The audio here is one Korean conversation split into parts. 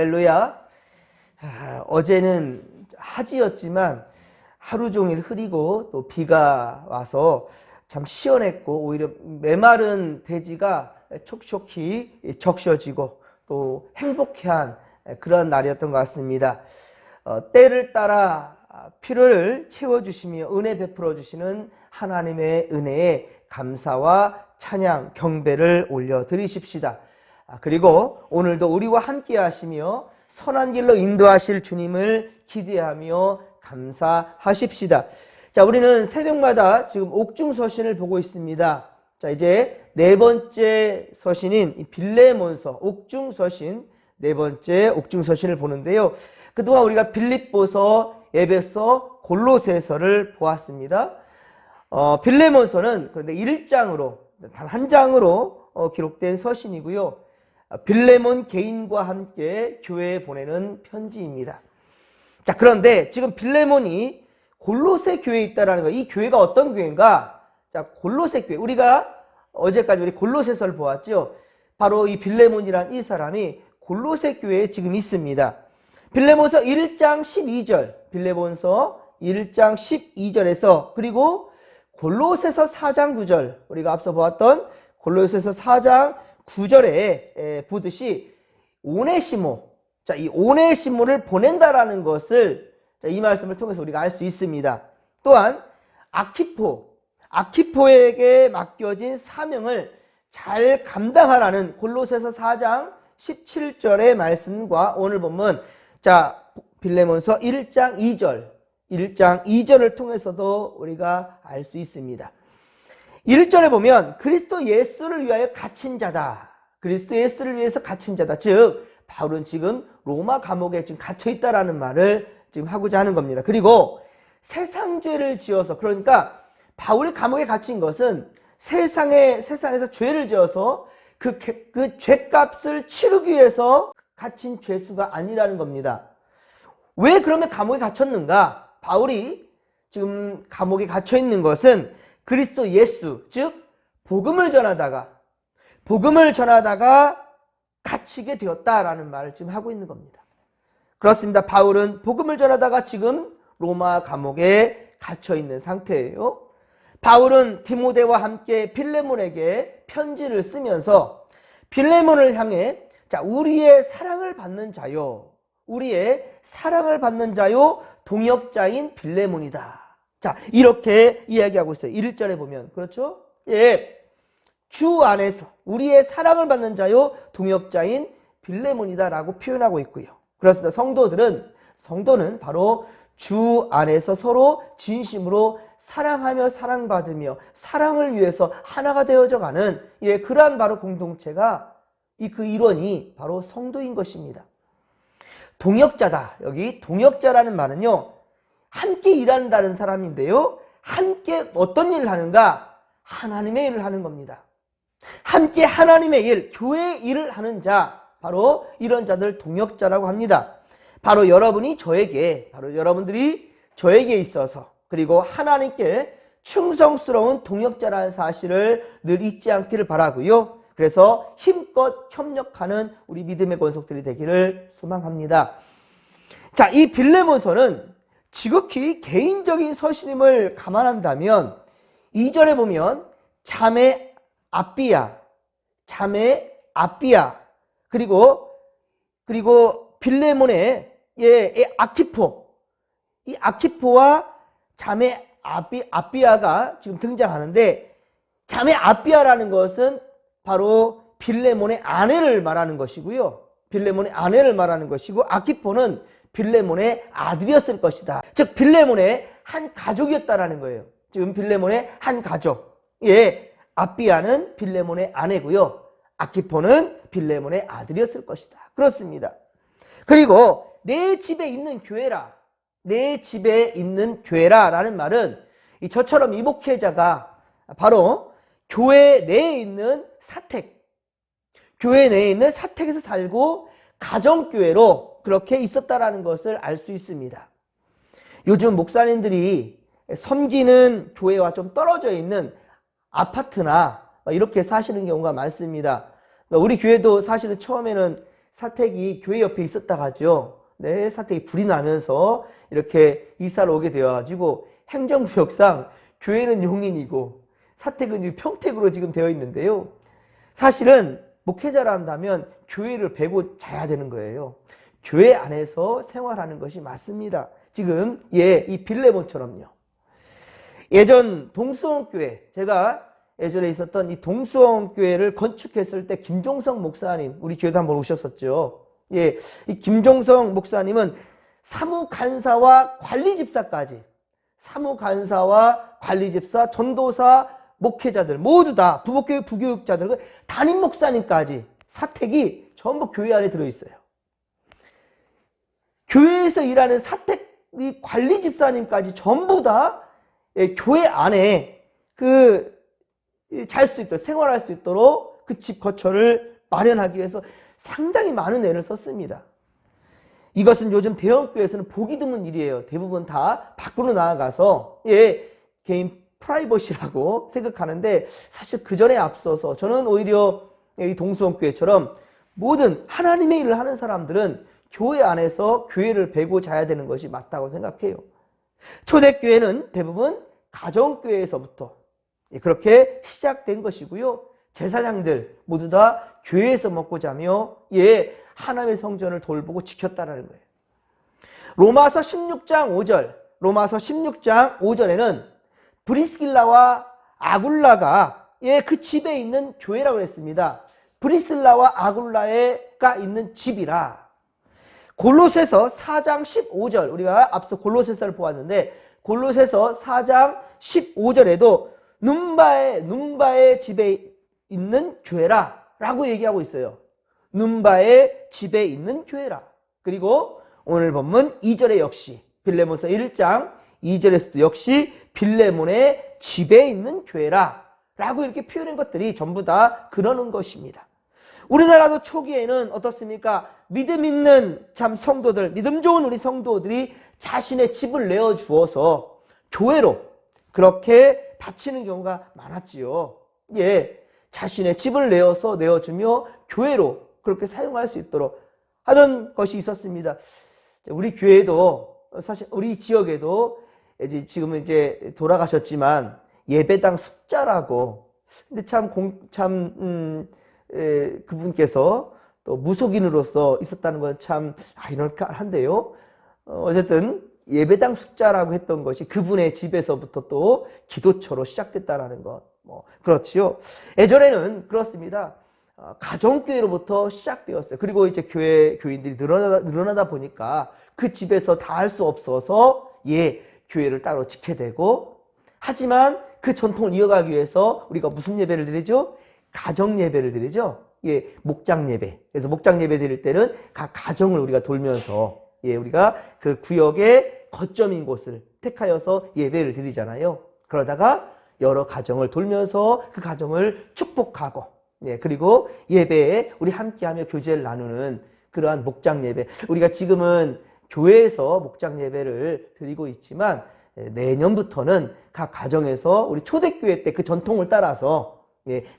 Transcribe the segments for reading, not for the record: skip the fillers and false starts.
할렐루야. 어제는 하지였지만 하루 종일 흐리고 또 비가 와서 참 시원했고, 오히려 메마른 대지가 촉촉히 적셔지고 또 행복해한 그런 날이었던 것 같습니다. 때를 따라 필요를 채워주시며 은혜 베풀어 주시는 하나님의 은혜에 감사와 찬양, 경배를 올려드리십시다. 그리고 오늘도 우리와 함께 하시며 선한 길로 인도하실 주님을 기대하며 감사하십시다. 자, 우리는 새벽마다 지금 옥중서신을 보고 있습니다. 자, 이제 네 번째 서신인 빌레몬서, 옥중서신, 네 번째 옥중서신을 보는데요. 그동안 우리가 빌립보서, 에베소, 골로새서를 보았습니다. 빌레몬서는 그런데 1장으로, 단 한 장으로 기록된 서신이고요. 빌레몬 개인과 함께 교회에 보내는 편지입니다. 자, 그런데 지금 빌레몬이 골로새 교회에 있다라는 거, 이 교회가 어떤 교회인가? 자, 골로새 교회. 우리가 어제까지 우리 골로새서를 보았죠. 바로 이 빌레몬이란 이 사람이 골로새 교회에 지금 있습니다. 빌레몬서 1장 12절, 빌레몬서 1장 12절에서 그리고 골로새서 4장 9절, 우리가 앞서 보았던 골로새서 4장 9절에 보듯이 오네시모, 자, 이 오네시모를 보낸다라는 것을 이 말씀을 통해서 우리가 알 수 있습니다. 또한 아키포에게 맡겨진 사명을 잘 감당하라는 골로새서 4장 17절의 말씀과 오늘 본문, 자, 빌레몬서 1장 2절을 통해서도 우리가 알 수 있습니다. 1절에 보면 그리스도 예수를 위하여 갇힌 자다. 그리스도 예수를 위해서 갇힌 자다. 즉 바울은 지금 로마 감옥에 지금 갇혀 있다라는 말을 지금 하고자 하는 겁니다. 그리고 세상죄를 지어서, 그러니까 바울이 감옥에 갇힌 것은 세상에서 죄를 지어서 그 죄값을 치르기 위해서 갇힌 죄수가 아니라는 겁니다. 왜 그러면 감옥에 갇혔는가? 바울이 지금 감옥에 갇혀 있는 것은 그리스도 예수, 즉 복음을 전하다가 갇히게 되었다라는 말을 지금 하고 있는 겁니다. 그렇습니다. 바울은 복음을 전하다가 지금 로마 감옥에 갇혀 있는 상태예요. 바울은 디모데와 함께 빌레몬에게 편지를 쓰면서 빌레몬을 향해, 자, 우리의 사랑을 받는 자요, 동역자인 빌레몬이다. 자, 이렇게 이야기하고 있어요. 1절에 보면. 그렇죠? 예. 주 안에서 우리의 사랑을 받는 자요, 동역자인 빌레몬이다라고 표현하고 있고요. 그렇습니다. 성도는 바로 주 안에서 서로 진심으로 사랑하며 사랑받으며 사랑을 위해서 하나가 되어져 가는, 예, 그러한 바로 공동체가, 그 일원이 바로 성도인 것입니다. 동역자다. 여기 동역자라는 말은요, 함께 일한다는 사람인데요, 함께 어떤 일을 하는가? 하나님의 일을 하는 겁니다. 함께 하나님의 일, 교회의 일을 하는 자, 바로 이런 자들 동역자라고 합니다. 바로 여러분들이 저에게 있어서, 그리고 하나님께 충성스러운 동역자라는 사실을 늘 잊지 않기를 바라고요. 그래서 힘껏 협력하는 우리 믿음의 권속들이 되기를 소망합니다. 자, 이 빌레몬서는 지극히 개인적인 서신임을 감안한다면 2절에 보면 자매 아삐아, 그리고 빌레몬의 아키포, 이 아키포와 자매 아삐아가 지금 등장하는데, 자매 아삐아라는 것은 바로 빌레몬의 아내를 말하는 것이고요. 아키포는 빌레몬의 아들이었을 것이다. 즉 빌레몬의 한 가족이었다라는 거예요. 지금 빌레몬의 한 가족. 예, 아삐아는 빌레몬의 아내고요. 아키포는 빌레몬의 아들이었을 것이다. 그렇습니다. 그리고 내 집에 있는 교회라라는 말은 저처럼 이 목회자가 바로 교회 내에 있는 사택에서 살고 가정교회로 그렇게 있었다라는 것을 알 수 있습니다. 요즘 목사님들이 섬기는 교회와 좀 떨어져 있는 아파트나 이렇게 사시는 경우가 많습니다. 우리 교회도 사실은 처음에는 사택이 교회 옆에 있었다 하죠. 네, 사택이 불이 나면서 이렇게 이사를 오게 되어가지고 행정구역상 교회는 용인이고 사택은 평택으로 지금 되어 있는데요. 사실은 목회자라 한다면 교회를 베고 자야 되는 거예요. 교회 안에서 생활하는 것이 맞습니다. 지금 이 빌레몬처럼요. 예전 동수원교회, 제가 예전에 있었던 이 동수원교회를 건축했을 때 김종성 목사님, 우리 교회도 한번 오셨었죠. 이 김종성 목사님은 사무간사와 관리집사까지, 사무간사와 관리집사, 전도사, 목회자들 모두 다 부목교회 부교육자들, 담임 목사님까지 사택이 전부 교회 안에 들어있어요. 교회에서 일하는 사택 관리 집사님까지 전부 다 교회 안에 잘 수 있도록, 생활할 수 있도록 그 집 거처를 마련하기 위해서 상당히 많은 애를 썼습니다. 이것은 요즘 대형교회에서는 보기 드문 일이에요. 대부분 다 밖으로 나아가서 개인 프라이버시라고 생각하는데, 사실 그 전에 앞서서 저는 오히려 이 동수원교회처럼 모든 하나님의 일을 하는 사람들은 교회 안에서 교회를 베고 자야 되는 것이 맞다고 생각해요. 초대교회는 대부분 가정교회에서부터 그렇게 시작된 것이고요. 제사장들 모두 다 교회에서 먹고 자며 하나님의 성전을 돌보고 지켰다라는 거예요. 로마서 16장 5절, 로마서 16장 5절에는 브리스길라와 아굴라가 그 집에 있는 교회라고 했습니다. 브리슬라와 아굴라가 있는 집이라. 골로새서 4장 15절, 우리가 앞서 골로새서를 보았는데 골로새서 4장 15절에도 눈바의 집에 있는 교회라 라고 얘기하고 있어요. 눈바의 집에 있는 교회라. 그리고 오늘 본문 2절에 역시 빌레몬서 1장 2절에서도 역시 빌레몬의 집에 있는 교회라 라고 이렇게 표현한 것들이 전부 다 그러는 것입니다. 우리나라도 초기에는 어떻습니까? 믿음 있는 참 성도들, 믿음 좋은 우리 성도들이 자신의 집을 내어주어서 교회로 그렇게 바치는 경우가 많았지요. 자신의 집을 내어주며 교회로 그렇게 사용할 수 있도록 하던 것이 있었습니다. 우리 교회도, 사실 우리 지역에도 지금은 이제 돌아가셨지만 예배당 숙자라고, 근데 그분께서 또 무속인으로서 있었다는 건 참 이럴까 한데요. 어쨌든 예배당 숙자라고 했던 것이 그분의 집에서부터 또 기도처로 시작됐다라는 것. 그렇지요. 예전에는 그렇습니다. 가정교회로부터 시작되었어요. 그리고 이제 교인들이 늘어나다 보니까 그 집에서 다 할 수 없어서 교회를 따로 짓게 되고, 하지만 그 전통을 이어가기 위해서 우리가 무슨 예배를 드리죠? 가정 예배를 드리죠. 목장 예배. 그래서 목장 예배 드릴 때는 각 가정을 우리가 돌면서 우리가 그 구역의 거점인 곳을 택하여서 예배를 드리잖아요. 그러다가 여러 가정을 돌면서 그 가정을 축복하고, 그리고 예배에 우리 함께하며 교제를 나누는 그러한 목장 예배. 우리가 지금은 교회에서 목장 예배를 드리고 있지만 내년부터는 각 가정에서 우리 초대교회 때 그 전통을 따라서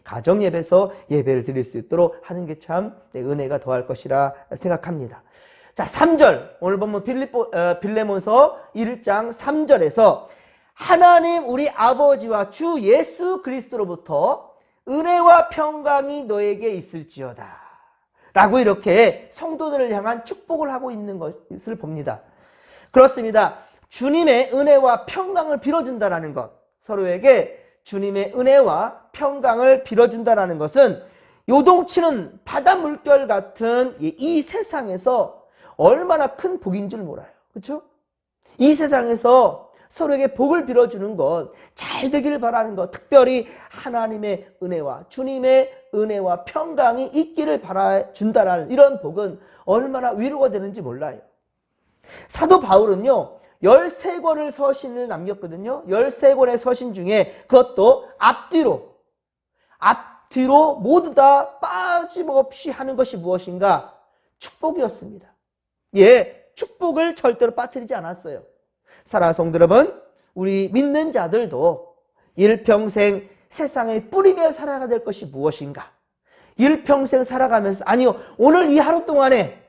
가정 예배에서 예배를 드릴 수 있도록 하는 게 참 은혜가 더할 것이라 생각합니다. 자, 3절. 오늘 보면 빌레몬서 1장 3절에서 하나님 우리 아버지와 주 예수 그리스도로부터 은혜와 평강이 너에게 있을지어다 라고 이렇게 성도들을 향한 축복을 하고 있는 것을 봅니다. 그렇습니다. 주님의 은혜와 평강을 빌어준다는 것, 서로에게 주님의 은혜와 평강을 빌어준다는 것은 요동치는 바다 물결 같은 이 세상에서 얼마나 큰 복인 줄 몰라요. 그렇죠? 이 세상에서 서로에게 복을 빌어주는 것, 잘 되기를 바라는 것, 특별히 하나님의 은혜와 주님의 은혜와 평강이 있기를 바라준다라는 이런 복은 얼마나 위로가 되는지 몰라요. 사도 바울은요, 13권을 서신을 남겼거든요. 13권의 서신 중에 그것도 앞뒤로 모두 다 빠짐없이 하는 것이 무엇인가? 축복이었습니다. 축복을 절대로 빠뜨리지 않았어요. 사랑하는 성도 여러분, 우리 믿는 자들도 일평생 세상에 뿌리며 살아가야 될 것이 무엇인가? 일평생 살아가면서, 아니요, 오늘 이 하루 동안에,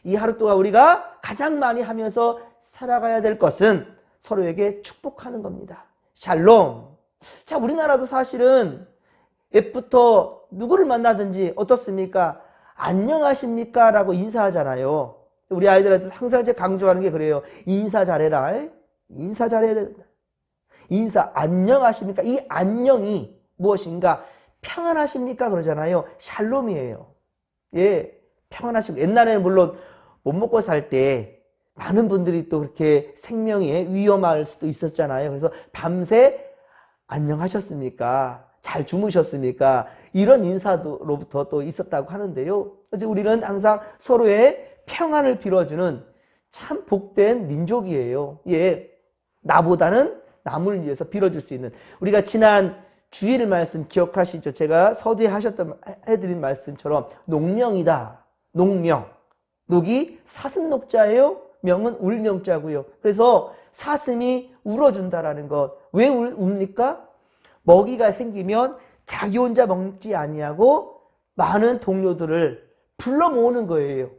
이 하루 동안 우리가 가장 많이 하면서 살아가야 될 것은 서로에게 축복하는 겁니다. 샬롬. 자, 우리나라도 사실은 옛부터 누구를 만나든지 어떻습니까? 안녕하십니까? 라고 인사하잖아요. 우리 아이들한테 항상 제가 강조하는 게 그래요. 인사 잘해라. 인사 잘해야 된다. 인사, 안녕하십니까? 이 안녕이 무엇인가? 평안하십니까? 그러잖아요. 샬롬이에요. 예, 평안하십니까? 옛날에는 물론 못 먹고 살 때 많은 분들이 또 그렇게 생명이 위험할 수도 있었잖아요. 그래서 밤새 안녕하셨습니까? 잘 주무셨습니까? 이런 인사로부터 또 있었다고 하는데요. 그래서 우리는 항상 서로의 평안을 빌어주는 참 복된 민족이에요. 예, 나보다는 남을 위해서 빌어줄 수 있는. 우리가 지난 주일 말씀 기억하시죠? 제가 서두에 해드린 말씀처럼 농명이다. 농명. 녹이 사슴녹자예요. 명은 울명자고요. 그래서 사슴이 울어준다라는 것. 왜 웁니까? 먹이가 생기면 자기 혼자 먹지 아니하고 많은 동료들을 불러 모으는 거예요.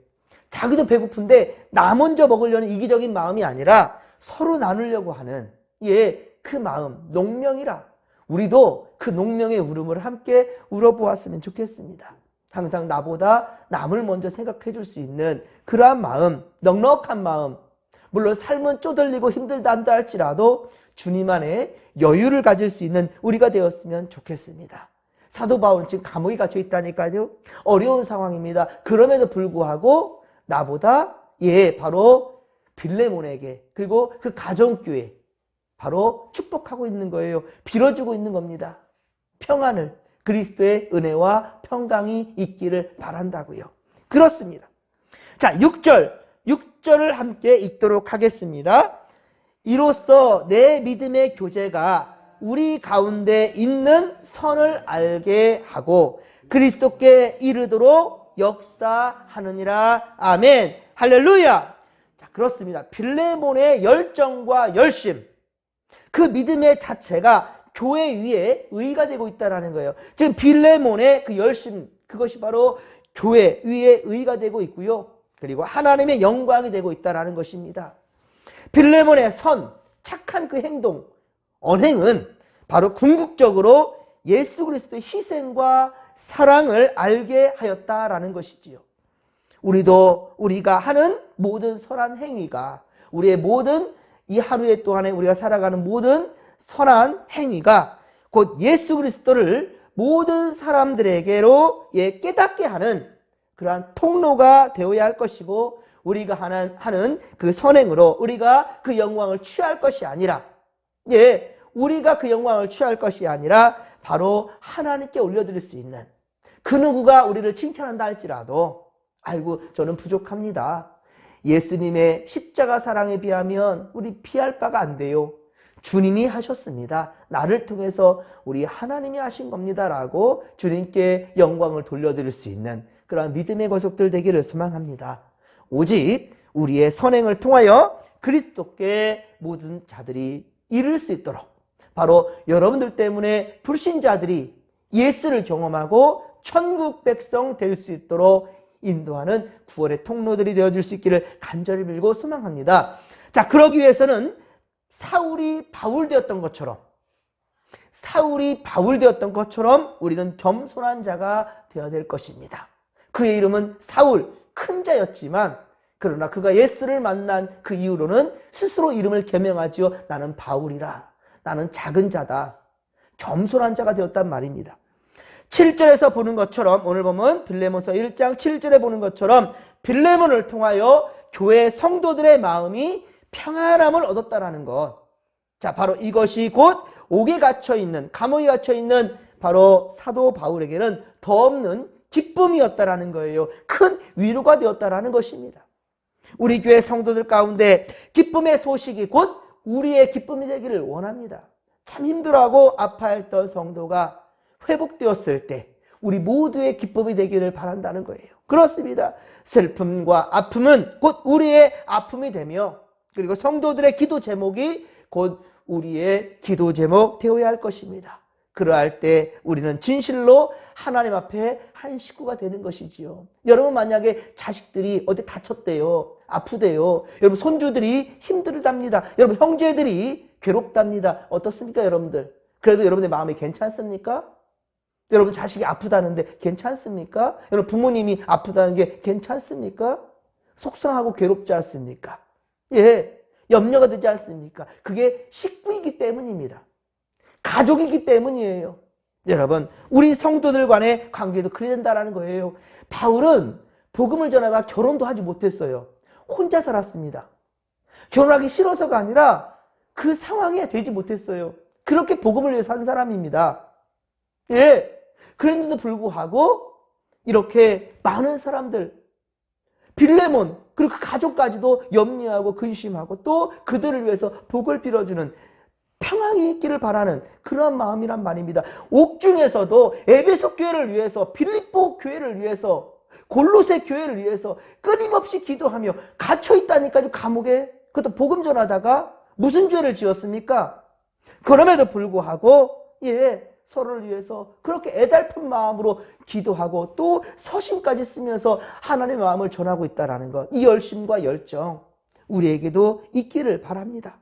자기도 배고픈데 나 먼저 먹으려는 이기적인 마음이 아니라 서로 나누려고 하는, 예, 그 마음, 농명이라. 우리도 그 농명의 울음을 함께 울어보았으면 좋겠습니다. 항상 나보다 남을 먼저 생각해 줄 수 있는 그러한 마음, 넉넉한 마음. 물론 삶은 쪼들리고 힘들다 한다 할지라도 주님 안에 여유를 가질 수 있는 우리가 되었으면 좋겠습니다. 사도 바울은 지금 감옥에 갇혀 있다니까요. 어려운 상황입니다. 그럼에도 불구하고 나보다, 예, 바로 빌레몬에게, 그리고 그 가정교회 바로 축복하고 있는 거예요. 빌어주고 있는 겁니다. 평안을, 그리스도의 은혜와 평강이 있기를 바란다고요. 그렇습니다. 자, 6절을 함께 읽도록 하겠습니다. 이로써 내 믿음의 교제가 우리 가운데 있는 선을 알게 하고 그리스도께 이르도록 역사하느니라. 아멘. 할렐루야. 자, 그렇습니다. 빌레몬의 열정과 열심, 그 믿음의 자체가 교회 위에 의가 되고 있다는 거예요. 지금 빌레몬의 그 열심, 그것이 바로 교회 위에 의가 되고 있고요. 그리고 하나님의 영광이 되고 있다는 것입니다. 빌레몬의 선, 착한 그 행동, 언행은 바로 궁극적으로 예수 그리스도의 희생과 사랑을 알게 하였다라는 것이지요. 우리가 하는 모든 선한 행위가, 우리의 모든 이 하루에 동안에 우리가 살아가는 모든 선한 행위가 곧 예수 그리스도를 모든 사람들에게로 깨닫게 하는 그러한 통로가 되어야 할 것이고, 우리가 하는 그 선행으로 우리가 그 영광을 취할 것이 아니라, 예, 우리가 그 영광을 취할 것이 아니라 바로 하나님께 올려드릴 수 있는, 그 누구가 우리를 칭찬한다 할지라도 아이고 저는 부족합니다. 예수님의 십자가 사랑에 비하면 우리 피할 바가 안 돼요. 주님이 하셨습니다. 나를 통해서 우리 하나님이 하신 겁니다. 라고 주님께 영광을 돌려드릴 수 있는 그런 믿음의 거속들 되기를 소망합니다. 오직 우리의 선행을 통하여 그리스도께 모든 자들이 이룰 수 있도록, 바로 여러분들 때문에 불신자들이 예수를 경험하고 천국 백성 될 수 있도록 인도하는 구원의 통로들이 되어줄 수 있기를 간절히 빌고 소망합니다. 자, 그러기 위해서는 사울이 바울 되었던 것처럼 우리는 겸손한 자가 되어야 될 것입니다. 그의 이름은 사울, 큰 자였지만 그러나 그가 예수를 만난 그 이후로는 스스로 이름을 개명하지요. 나는 바울이라. 나는 작은 자다. 겸손한 자가 되었단 말입니다. 7절에서 보는 것처럼, 오늘 보면 빌레몬서 1장 7절에 보는 것처럼 빌레몬을 통하여 교회 성도들의 마음이 평안함을 얻었다라는 것. 자, 바로 이것이 곧 옥에 갇혀있는, 감옥에 갇혀있는 바로 사도 바울에게는 더 없는 기쁨이었다라는 거예요. 큰 위로가 되었다라는 것입니다. 우리 교회 성도들 가운데 기쁨의 소식이 곧 우리의 기쁨이 되기를 원합니다. 참 힘들어하고 아파했던 성도가 회복되었을 때 우리 모두의 기쁨이 되기를 바란다는 거예요. 그렇습니다. 슬픔과 아픔은 곧 우리의 아픔이 되며, 그리고 성도들의 기도 제목이 곧 우리의 기도 제목 되어야 할 것입니다. 그러할 때 우리는 진실로 하나님 앞에 한 식구가 되는 것이지요. 여러분 만약에 자식들이 어디 다쳤대요. 아프대요. 여러분 손주들이 힘들답니다. 여러분 형제들이 괴롭답니다. 어떻습니까 여러분들? 그래도 여러분의 마음이 괜찮습니까? 여러분 자식이 아프다는데 괜찮습니까? 여러분 부모님이 아프다는 게 괜찮습니까? 속상하고 괴롭지 않습니까? 예, 염려가 되지 않습니까? 그게 식구이기 때문입니다. 가족이기 때문이에요. 여러분 우리 성도들 간의 관계도 그래야 된다는 거예요. 바울은 복음을 전하다 결혼도 하지 못했어요. 혼자 살았습니다. 결혼하기 싫어서가 아니라 그 상황에 되지 못했어요. 그렇게 복음을 위해 산 사람입니다. 예. 그런데도 불구하고 이렇게 많은 사람들, 빌레몬 그리고 그 가족까지도 염려하고 근심하고 또 그들을 위해서 복을 빌어주는 평안이 있기를 바라는 그런 마음이란 말입니다. 옥중에서도 에베소 교회를 위해서, 빌립보 교회를 위해서, 골로새 교회를 위해서 끊임없이 기도하며 갇혀 있다니까요. 감옥에. 그것도 복음 전하다가 무슨 죄를 지었습니까? 그럼에도 불구하고 서로를 위해서 그렇게 애달픈 마음으로 기도하고 또 서신까지 쓰면서 하나님의 마음을 전하고 있다는 것, 이 열심과 열정 우리에게도 있기를 바랍니다.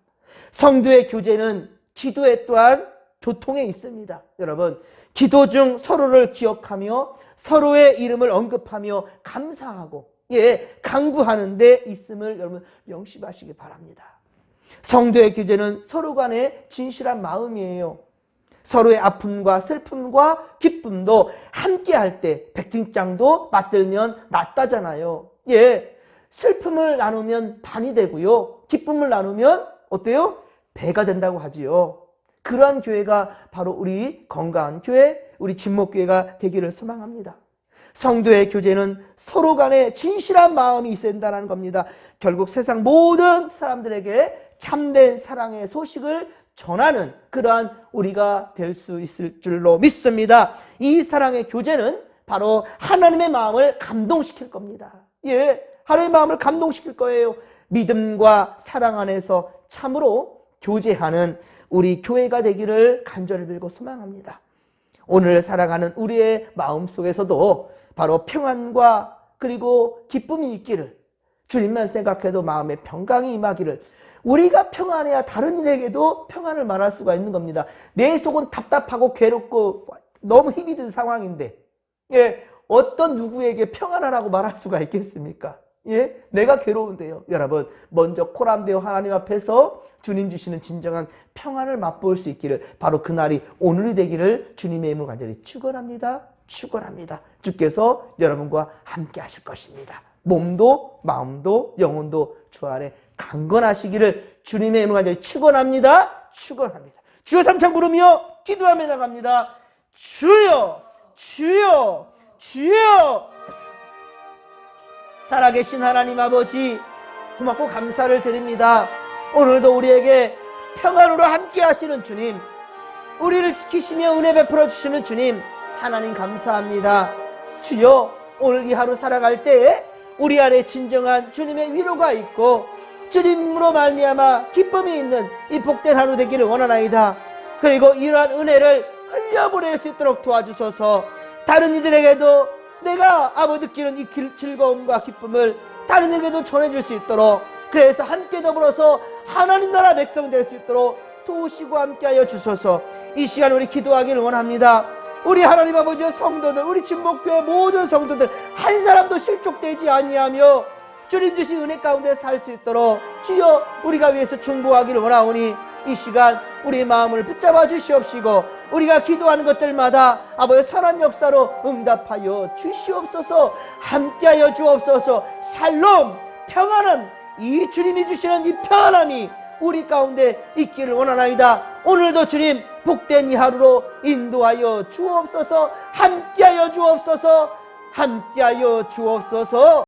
성도의 교제는 기도에 또한 교통에 있습니다. 여러분 기도 중 서로를 기억하며 서로의 이름을 언급하며 감사하고 강구하는 데 있음을 여러분 명심하시기 바랍니다. 성도의 교제는 서로 간의 진실한 마음이에요. 서로의 아픔과 슬픔과 기쁨도 함께 할 때 백진장도 맞들면 낫다잖아요. 슬픔을 나누면 반이 되고요. 기쁨을 나누면 어때요? 배가 된다고 하지요. 그러한 교회가 바로 우리 건강한 교회, 우리 진목교회가 되기를 소망합니다. 성도의 교제는 서로 간에 진실한 마음이 있어야 된다는 겁니다. 결국 세상 모든 사람들에게 참된 사랑의 소식을 전하는 그러한 우리가 될 수 있을 줄로 믿습니다. 이 사랑의 교제는 바로 하나님의 마음을 감동시킬 겁니다. 하나님의 마음을 감동시킬 거예요. 믿음과 사랑 안에서 참으로 교제하는 우리 교회가 되기를 간절히 빌고 소망합니다. 오늘 살아가는 우리의 마음속에서도 바로 평안과 그리고 기쁨이 있기를, 주님만 생각해도 마음에 평강이 임하기를, 우리가 평안해야 다른 이에게도 평안을 말할 수가 있는 겁니다. 내 속은 답답하고 괴롭고 너무 힘이 든 상황인데 어떤 누구에게 평안하라고 말할 수가 있겠습니까? 내가 괴로운데요. 여러분 먼저 코람되어 하나님 앞에서 주님 주시는 진정한 평안을 맛볼 수 있기를, 바로 그날이 오늘이 되기를 주님의 이름으로 간절히 축원합니다. 축원합니다. 주께서 여러분과 함께 하실 것입니다. 몸도 마음도 영혼도 주 안에 강건하시기를 주님의 이름으로 간절히 축원합니다. 축원합니다. 주여 삼창 부르며 기도하며 나갑니다. 주여 주여 주여. 살아계신 하나님 아버지 고맙고 감사를 드립니다. 오늘도 우리에게 평안으로 함께 하시는 주님, 우리를 지키시며 은혜 베풀어 주시는 주님 하나님 감사합니다. 주여 오늘 이 하루 살아갈 때에 우리 안에 진정한 주님의 위로가 있고 주님으로 말미암아 기쁨이 있는 이 복된 하루 되기를 원하나이다. 그리고 이러한 은혜를 흘려보낼 수 있도록 도와주소서. 다른 이들에게도 내가 아버지 느끼는 이 즐거움과 기쁨을 다른 이에게도 전해줄 수 있도록, 그래서 함께 더불어서 하나님 나라 백성 될 수 있도록 도우시고 함께하여 주소서. 이 시간 우리 기도하기를 원합니다. 우리 하나님 아버지의 성도들, 우리 진목교회 모든 성도들 한 사람도 실족되지 아니하며 주님 주신 은혜 가운데 살 수 있도록 주여 우리가 위해서 중보하기를 원하오니 이 시간 우리의 마음을 붙잡아 주시옵시고 우리가 기도하는 것들마다 아버지의 선한 역사로 응답하여 주시옵소서. 함께하여 주옵소서. 샬롬 평안은 이 주님이 주시는 이 평안함이 우리 가운데 있기를 원하나이다. 오늘도 주님 복된 이 하루로 인도하여 주옵소서. 함께하여 주옵소서. 함께하여 주옵소서.